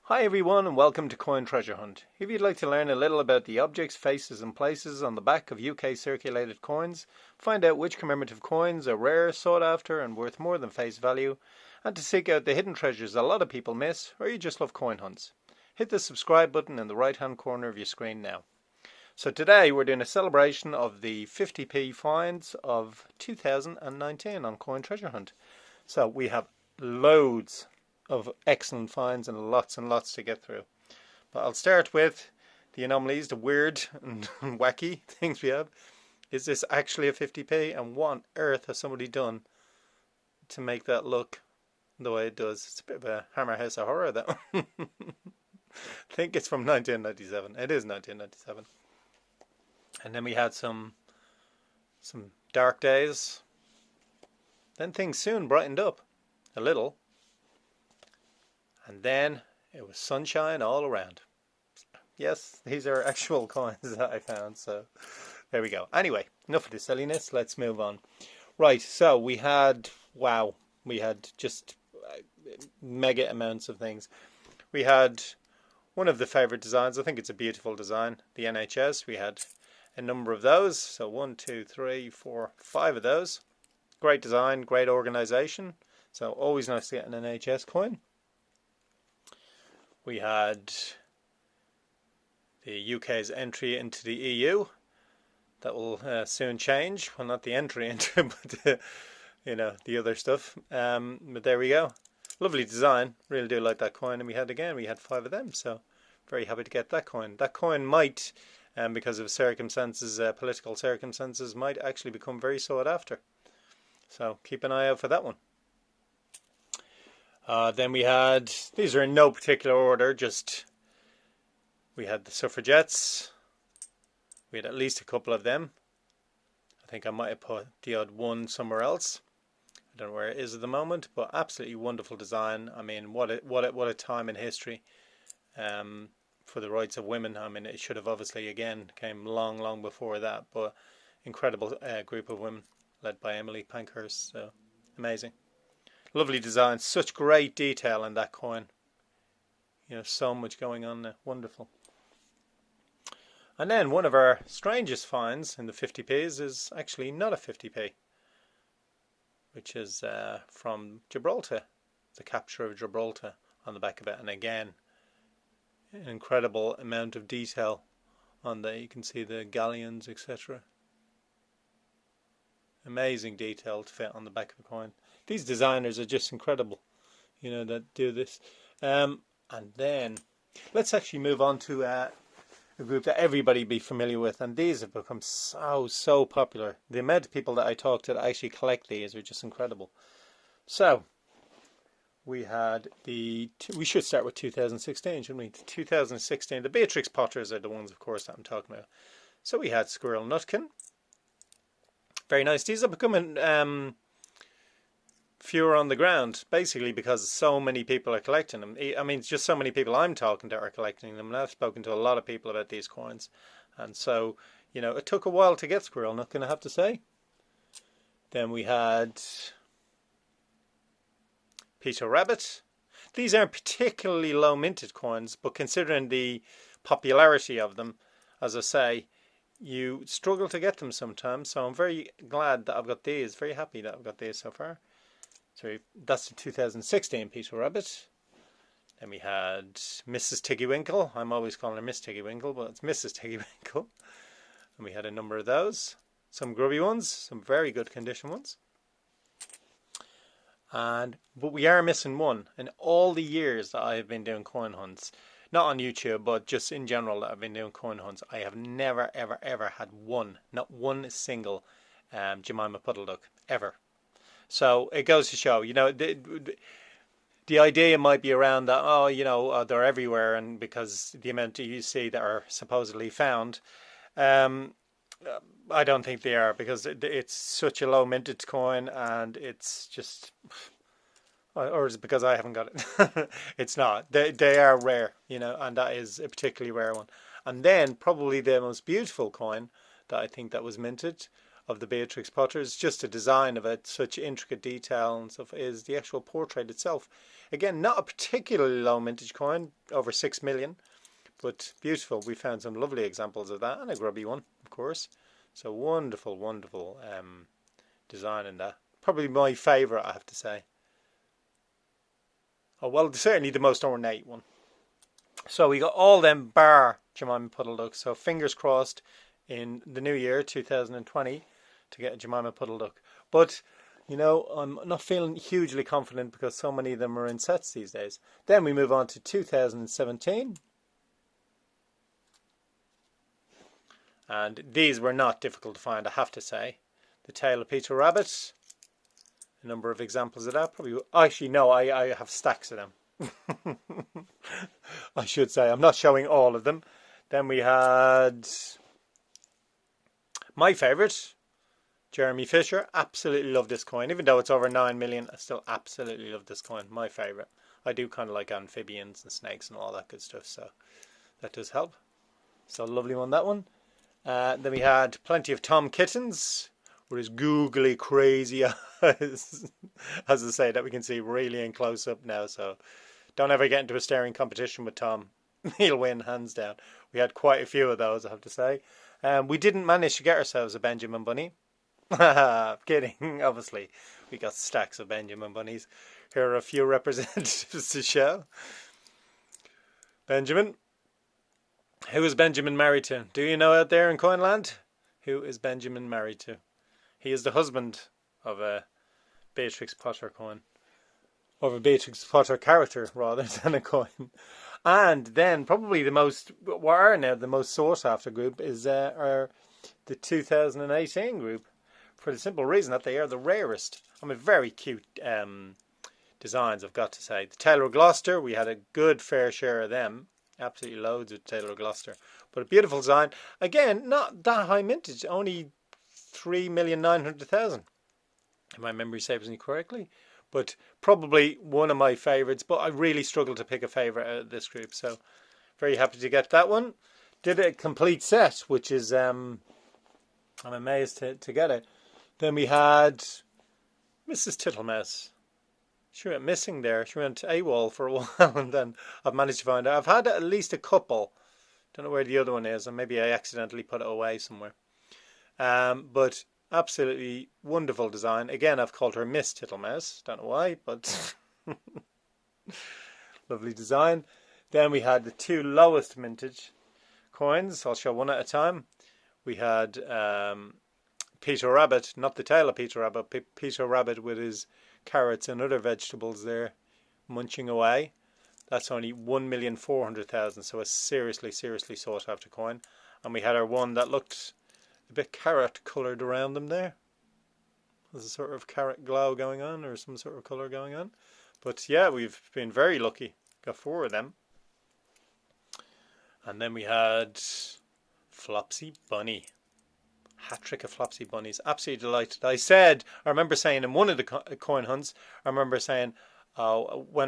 Hi everyone and welcome to Coin Treasure Hunt. If you'd like to learn a little about the objects, faces and places on the back of UK circulated coins, find out which commemorative coins are rare, sought after and worth more than face value, and to seek out the hidden treasures a lot of people miss, or you just love coin hunts, hit the subscribe button in the right hand corner of your screen now. So today we're doing a celebration of the 50p finds of 2019 on Coin Treasure Hunt. So we have loads of excellent finds and lots to get through. But I'll start with the anomalies, the weird and wacky things we have. Is this actually a 50p? And what on earth has somebody done to make that look the way it does? It's a bit of a Hammer House of Horror, that one. I think it's from 1997. It is 1997. And then we had some dark days. Then things soon brightened up a little. And then it was sunshine all around. Yes, these are actual coins that I found, so there we go. Anyway, enough of the silliness, let's move on. Right, so we had just mega amounts of things. We had one of the favourite designs, I think it's a beautiful design, the NHS. We had a number of those, so 1, 2, 3, 4, 5 of those. Great design, great organisation, so always nice to get an NHS coin. We had the UK's entry into the EU. That will soon change. Well, not the entry into, but the other stuff. But there we go. Lovely design. Really do like that coin. And we had 5 of them. So very happy to get that coin. That coin might, because of circumstances, political circumstances, might actually become very sought after. So keep an eye out for that one. Then we had, these are in no particular order, we had the suffragettes. We had at least a couple of them. I think I might have put the odd one somewhere else. I don't know where it is at the moment, but absolutely wonderful design. I mean, what a time in history for the rights of women. I mean, it should have obviously again came long before that, but incredible group of women led by Emily Pankhurst. So amazing. Lovely design, such great detail in that coin. So much going on there. Wonderful. And then one of our strangest finds in the 50p's is actually not a 50p, which is from Gibraltar, the capture of Gibraltar on the back of it. And again, an incredible amount of detail on there. You can see the galleons, etc. Amazing detail to fit on the back of a coin. These designers are just incredible, that do this. And then let's actually move on to a group that everybody be familiar with, and these have become so popular. The amount of people that I talk to that actually collect these are just incredible. So we had we should start with 2016, shouldn't we? 2016, the Beatrix Potters are the ones, of course, that I'm talking about. So we had Squirrel Nutkin. Very nice. These are becoming fewer on the ground, basically because so many people are collecting them. I mean, it's just so many people I'm talking to are collecting them, and I've spoken to a lot of people about these coins. And so, it took a while to get Squirrel Nutkin, I have to say. Then we had Peter Rabbit. These aren't particularly low minted coins, but considering the popularity of them, as I say, you struggle to get them sometimes. So I'm very glad that I've got these, very happy that I've got these so far. So that's the 2016 Peter Rabbit. Then we had Mrs. Tiggywinkle. I'm always calling her Miss Tiggywinkle, but it's Mrs. Tiggywinkle. And we had a number of those. Some grubby ones, some very good condition ones. But we are missing one. In all the years that I have been doing coin hunts, not on YouTube, but just in general that I've been doing coin hunts, I have never, ever had not one single Jemima Puddle Duck, ever. So it goes to show, the idea might be around that, they're everywhere, and because the amount you see that are supposedly found, I don't think they are, because it's such a low minted coin, and it's just, or is it because I haven't got it? It's not. They are rare, and that is a particularly rare one. And then probably the most beautiful coin that I think that was minted of the Beatrix Potters. Just the design of it, such intricate detail and stuff, is the actual portrait itself. Again, not a particularly low mintage coin, over 6 million, but beautiful. We found some lovely examples of that, and a grubby one, of course. So wonderful, wonderful design in that. Probably my favourite, I have to say. Oh, well, certainly the most ornate one. So we got all them bar Jemima Puddle Ducks. So fingers crossed in the new year, 2020, to get a Jemima Puddle Duck. But, you know, I'm not feeling hugely confident because so many of them are in sets these days. Then we move on to 2017. And these were not difficult to find, I have to say. The Tail of Peter Rabbit. A number of examples of that. Probably, actually, no, I have stacks of them. I should say. I'm not showing all of them. Then we had my favourite, Jeremy Fisher. Absolutely love this coin. Even though it's over 9 million, I still absolutely love this coin. My favourite. I do kind of like amphibians and snakes and all that good stuff. So that does help. So lovely one, that one. Then we had plenty of Tom Kittens with his googly crazy eyes. As I say, that we can see really in close up now. So don't ever get into a staring competition with Tom. He'll win hands down. We had quite a few of those, I have to say. We didn't manage to get ourselves a Benjamin Bunny. Kidding, obviously. We got stacks of Benjamin Bunnies. Here are a few representatives to show. Benjamin. Who is Benjamin married to? Do you know out there in Coinland? Who is Benjamin married to? He is the husband of a Beatrix Potter coin. Of a Beatrix Potter character, rather than a coin. And then probably the most sought after group is the 2018 group. For the simple reason that they are the rarest. I mean, very cute designs, I've got to say. The Taylor of Gloucester, we had a good fair share of them. Absolutely loads of Taylor of Gloucester. But a beautiful design. Again, not that high mintage. Only 3,900,000. If my memory serves me correctly. But probably one of my favourites. But I really struggled to pick a favourite out of this group. So very happy to get that one. Did a complete set, which is... I'm amazed to get it. Then we had Mrs. Tittlemouse. She went missing there. She went AWOL for a while, and then I've managed to find her. I've had at least a couple. Don't know where the other one is, and maybe I accidentally put it away somewhere. But absolutely wonderful design. Again, I've called her Miss Tittlemouse. Don't know why, but lovely design. Then we had the two lowest mintage coins. I'll show one at a time. We had Peter Rabbit, not the tail of Peter Rabbit, Peter Rabbit with his carrots and other vegetables there munching away. That's only 1,400,000, so a seriously sought after coin. And we had our one that looked a bit carrot coloured around them there. There's a sort of carrot glow going on, or some sort of colour going on. But yeah, we've been very lucky. Got 4 of them. And then we had Flopsy Bunny. Hat-trick of Flopsy Bunnies. Absolutely delighted. I remember saying in one of the coin hunts, when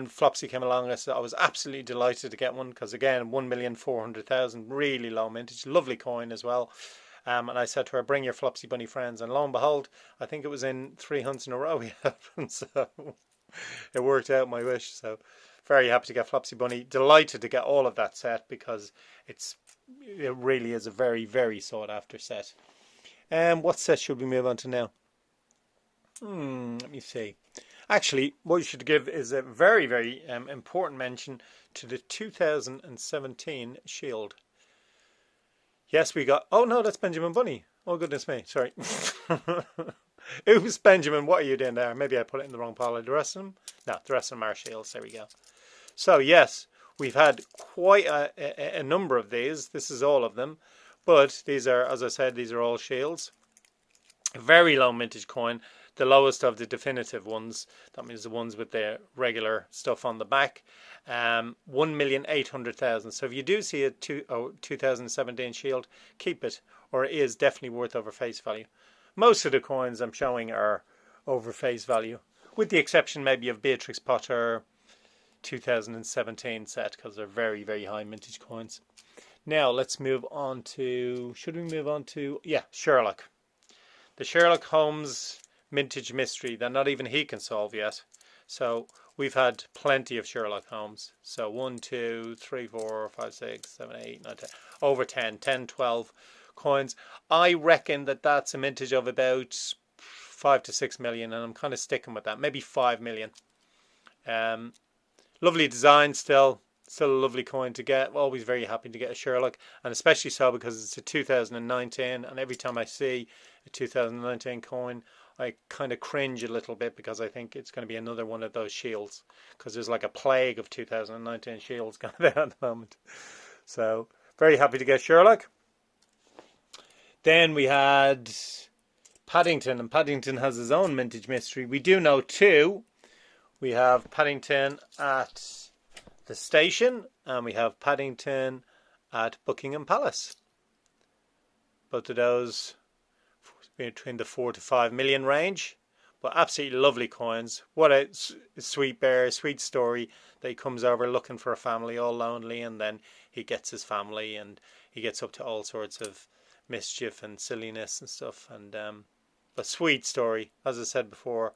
Flopsy came along, I was absolutely delighted to get one, because again, 1,400,000, really low mintage, lovely coin as well. And I said to her, bring your Flopsy Bunny friends, and lo and behold, I think it was in 3 hunts in a row we had one, so it worked out my wish. So very happy to get Flopsy Bunny. Delighted to get all of that set, because it really is a very sought after set. What set should we move on to now? Let me see. Actually, what you should give is a very important mention to the 2017 Shield. Yes, we got... Oh, no, that's Benjamin Bunny. Oh, goodness me. Sorry. Oops, Benjamin, what are you doing there? Maybe I put it in the wrong pile. The rest of them? No, the rest of them are Shields. There we go. So, yes, we've had quite a number of these. This is all of them. But these are, as I said, these are all Shields. Very low mintage coin. The lowest of the definitive ones. That means the ones with the regular stuff on the back. 1,800,000. So if you do see a 2017 Shield, keep it, or it is definitely worth over face value. Most of the coins I'm showing are over face value, with the exception maybe of Beatrix Potter 2017 set, because they're very high mintage coins. Now let's move on to, should we move on to, yeah, Sherlock. the Sherlock Holmes vintage mystery that not even he can solve yet. So we've had plenty of Sherlock Holmes. So 1, 2, 3, 4, 5, 6, 7, 8, 9, 10. Over 10, 12 coins. I reckon that that's a mintage of about 5 to 6 million, and I'm kind of sticking with that. Maybe 5 million. Lovely design still. Still a lovely coin to get. Always very happy to get a Sherlock, and especially so because it's a 2019, and every time I see a 2019 coin, I kind of cringe a little bit because I think it's going to be another one of those shields, because there's like a plague of 2019 shields going there at the moment. So very happy to get Sherlock. Then we had Paddington, and Paddington has his own vintage mystery. We do know two. We have Paddington at the station, and we have Paddington at Buckingham Palace. Both of those between the 4 to 5 million range, but absolutely lovely coins. What a sweet bear, sweet story that he comes over looking for a family, all lonely, and then he gets his family, and he gets up to all sorts of mischief and silliness and stuff. And a sweet story, as I said before.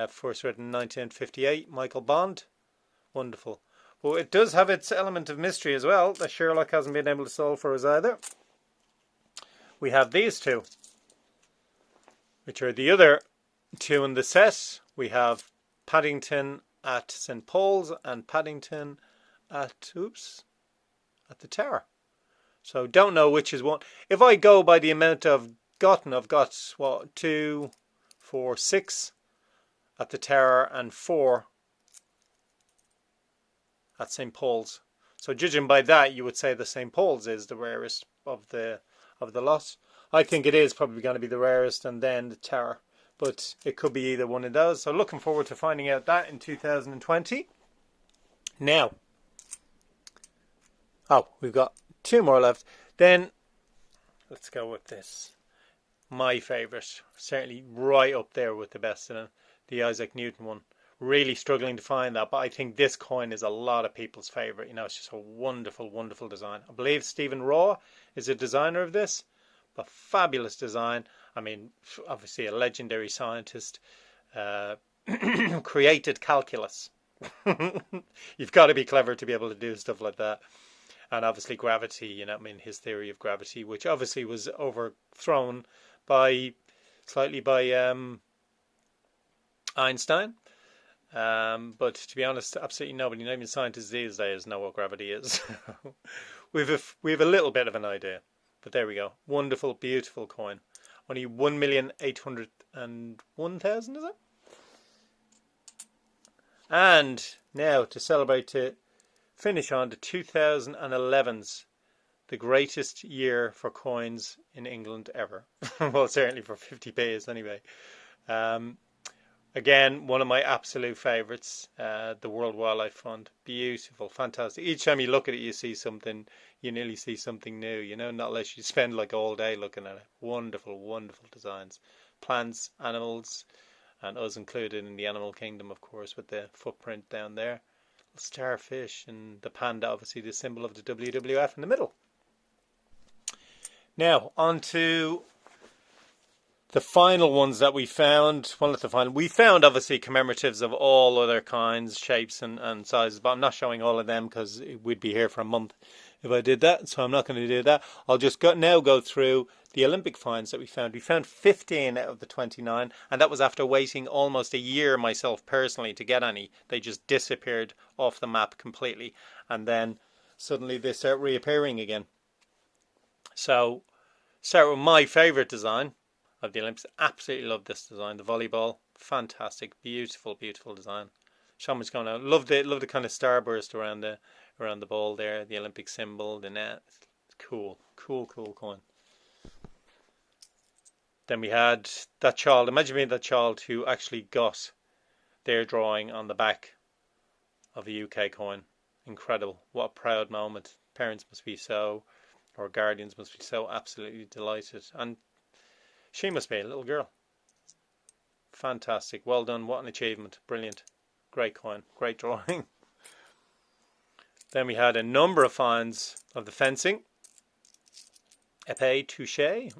First written in 1958, Michael Bond. Wonderful. Well, it does have its element of mystery as well, that Sherlock hasn't been able to solve for us either. We have these two, which are the other two in the set. We have Paddington at St. Paul's and Paddington at, at the Tower. So don't know which is one. If I go by the amount I've gotten, I've got, what, 2, 4, 6 at the Tower and 4 at St. Paul's. So judging by that, you would say the St. Paul's is the rarest of the lot. I think it is probably going to be the rarest, and then the Tower. But it could be either one of those. So looking forward to finding out that in 2020. Now, we've got 2 more left. Then let's go with this. My favourite, certainly right up there with the best in it, the Isaac Newton one. Really struggling to find that, but I think this coin is a lot of people's favourite. You know, it's just a wonderful, wonderful design. I believe Stephen Raw is a designer of this, but fabulous design. I mean, obviously a legendary scientist, created calculus. You've got to be clever to be able to do stuff like that. And obviously gravity, you know, I mean, his theory of gravity, which obviously was overthrown slightly by Einstein. But to be honest, absolutely nobody, not even scientists these days, know what gravity is. we have a little bit of an idea, but there we go. Wonderful, beautiful coin. Only 1,801,000, is it? And now to celebrate, to finish on the 2011s, the greatest year for coins in England ever. Well, certainly for 50p anyway. Again, one of my absolute favourites, the World Wildlife Fund. Beautiful, fantastic. Each time you look at it, you see something, you nearly see something new, you know, not unless you spend like all day looking at it. Wonderful, wonderful designs. Plants, animals, and us included in the animal kingdom, of course, with the footprint down there. Starfish and the panda, obviously the symbol of the WWF in the middle. Now, on to the final ones that we found. Well, not the final. We found obviously commemoratives of all other kinds, shapes and sizes, but I'm not showing all of them because we'd be here for a month if I did that, so I'm not going to do that. I'll just now go through the Olympic finds that we found. We found 15 out of the 29, and that was after waiting almost a year myself personally to get any. They just disappeared off the map completely, and then suddenly they start reappearing again. So, start with my favourite design of the Olympics. Absolutely love this design. The volleyball, fantastic, beautiful, beautiful design. So much going on. Love the kind of starburst around the ball there. The Olympic symbol, the net. Cool coin. Then we had that child. Imagine being that child who actually got their drawing on the back of a UK coin. Incredible. What a proud moment. Parents must be so, or guardians must be so absolutely delighted. And she must be a little girl. Fantastic. Well done. What an achievement. Brilliant. Great coin. Great drawing. Then we had a number of finds of the fencing. Epée, touché.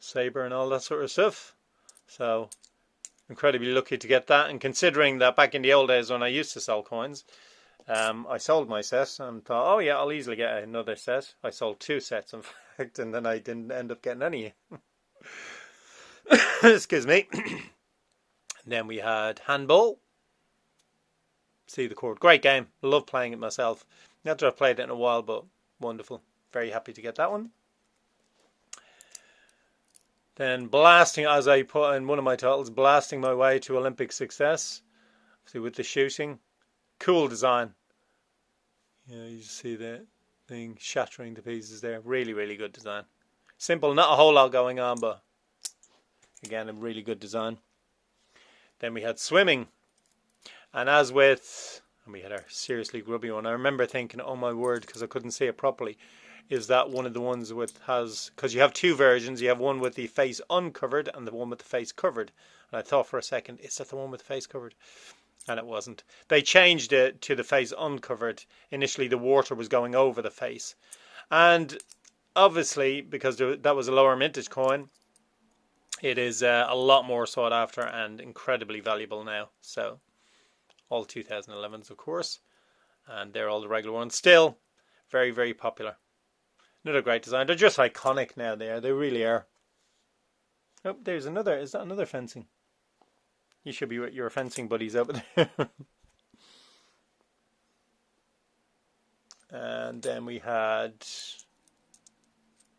saber and all that sort of stuff. So incredibly lucky to get that. And considering that back in the old days when I used to sell coins, I sold my set and thought, oh yeah, I'll easily get another set. I sold 2 sets in fact, and then I didn't end up getting any. Excuse me. And then we had handball. See the Hoard. Great game. Love playing it myself. Not that I've played it in a while, but wonderful. Very happy to get that one. Then blasting, as I put in one of my titles, blasting my way to Olympic success. See, with the shooting. Cool design. Yeah, you see the thing shattering to pieces there. Really, really good design. Simple, not a whole lot going on, but again, a really good design. Then we had swimming. And as with, and we had our seriously grubby one. I remember thinking, oh my word, because I couldn't see it properly, is that one of the ones with because you have 2 versions. You have one with the face uncovered and the one with the face covered. And I thought for a second, is that the one with the face covered? And it wasn't. They changed it to the face uncovered. Initially the water was going over the face. And obviously, because that was a lower mintage coin, it is a lot more sought after and incredibly valuable now. So, all 2011s, of course. And they're all the regular ones. Still, very, very popular. Another great design. They're just iconic now. They really are. Oh, there's another. Is that another fencing? You should be with your fencing buddies over there. And then we had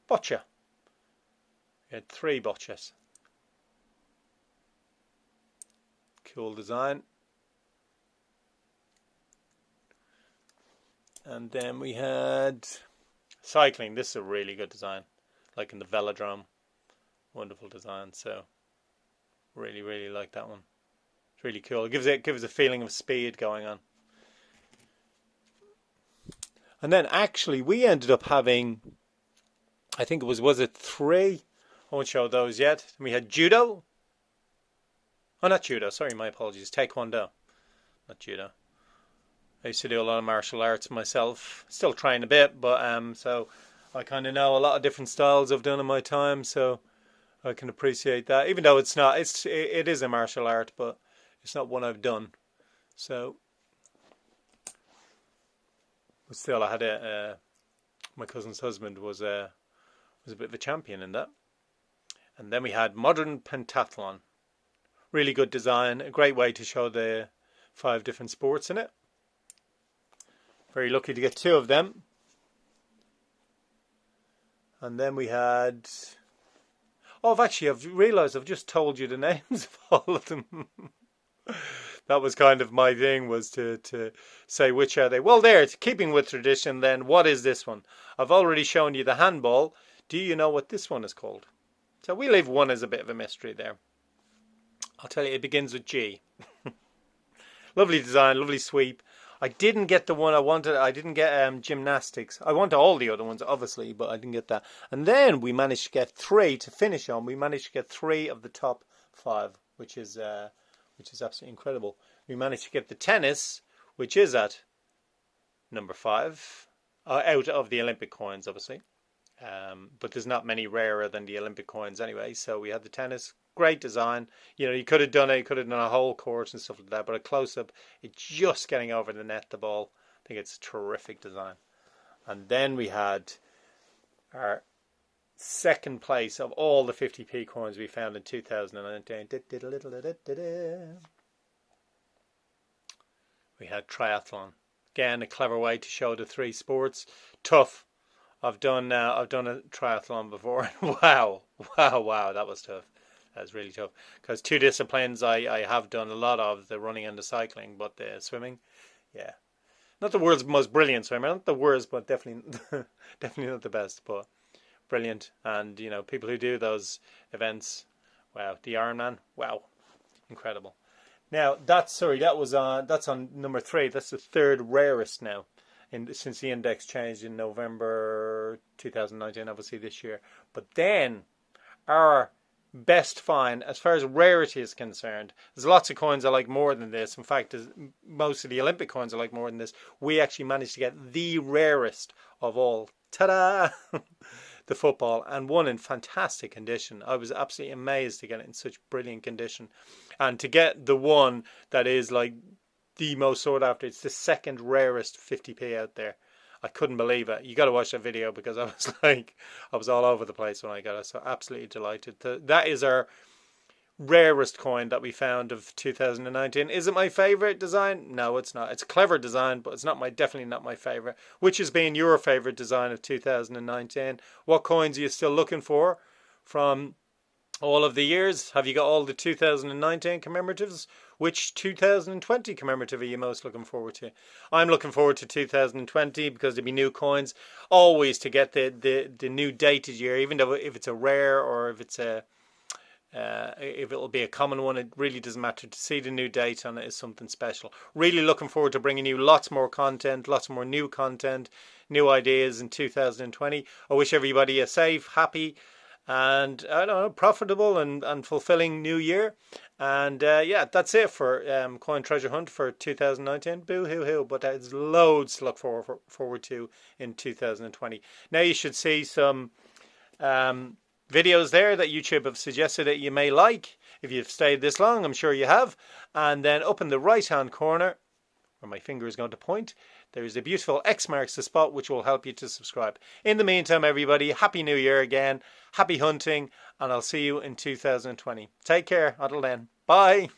bocce. We had 3 bocces. Cool design. And then we had cycling. This is a really good design. Like in the velodrome. Wonderful design. So really, really like that one. It's really cool. It gives a feeling of speed going on. And then actually we ended up having, I think was it 3? I won't show those yet. We had judo. Oh, not judo. Sorry, my apologies. Taekwondo. Not judo. I used to do a lot of martial arts myself. Still trying a bit, but so I kind of know a lot of different styles I've done in my time, so I can appreciate that. Even though it's not, it is a martial art, but it's not one I've done. So, but still, I had my cousin's husband was a bit of a champion in that. And then we had modern pentathlon. Really good design, a great way to show the 5 different sports in it. Very lucky to get 2 of them. And then we had... Oh, I've realised I've just told you the names of all of them. That was kind of my thing, was to say which are they. Well, there, keeping with tradition then, what is this one? I've already shown you the handball. Do you know what this one is called? So we leave one as a bit of a mystery there. I'll tell you, it begins with G. Lovely design, lovely sweep. I didn't get the one I wanted. I didn't get gymnastics. I wanted all the other ones, obviously, but I didn't get that. And then we managed to get 3 to finish on. We managed to get 3 of the top 5, which is absolutely incredible. We managed to get the tennis, which is at number 5, out of the Olympic coins, obviously. But there's not many rarer than the Olympic coins anyway. So we had the tennis. Great design. You know, you could have done a whole course and stuff like that, but a close-up, it's just getting over the net, the ball. I think it's a terrific design. And then we had our second place of all the 50p coins we found in 2019. We had triathlon. Again, a clever way to show the 3 sports. Tough. I've done a triathlon before. Wow, that was tough. That's really tough, because 2 disciplines I have done a lot of, the running and the cycling, but the swimming, yeah, not the world's most brilliant swimmer, not the worst, but definitely not the best, but brilliant. And you know, people who do those events, wow, the Ironman, wow, incredible. Now that's on number 3. That's the 3rd rarest now, since the index changed in November 2019, obviously this year. But then our best find, as far as rarity is concerned, there's lots of coins I like more than this. In fact, most of the Olympic coins I like more than this. We actually managed to get the rarest of all. Ta-da! the football, and one in fantastic condition. I was absolutely amazed to get it in such brilliant condition, and to get the one that is like the most sought after. It's the second rarest 50p out there. I couldn't believe it. You got to watch that video, because I was like, I was all over the place when I got it. So absolutely delighted. That is our rarest coin that we found of 2019. Is it my favorite design? No, it's not. It's a clever design, but it's not definitely not my favorite. Which has been your favorite design of 2019? What coins are you still looking for from all of the years? Have you got all the 2019 commemoratives? Which 2020 commemorative are you most looking forward to? I'm looking forward to 2020, because there'll be new coins. Always to get the new dated year, even though if it's a rare or if it's a if it'll be a common one, it really doesn't matter. To see the new date on it is something special. Really looking forward to bringing you lots more content, lots more new content, new ideas in 2020. I wish everybody a safe, happy, and I don't know, profitable and fulfilling new year. And yeah, that's it for Coin Treasure Hunt for 2019. Boo hoo hoo, but there's loads to look forward to in 2020. Now you should see some videos there that YouTube have suggested that you may like. If you've stayed this long, I'm sure you have. And then up in the right hand corner, where my finger is going to point, there is a beautiful X marks the spot, which will help you to subscribe. In the meantime, everybody, Happy New Year again, happy hunting, and I'll see you in 2020. Take care. Until then, bye.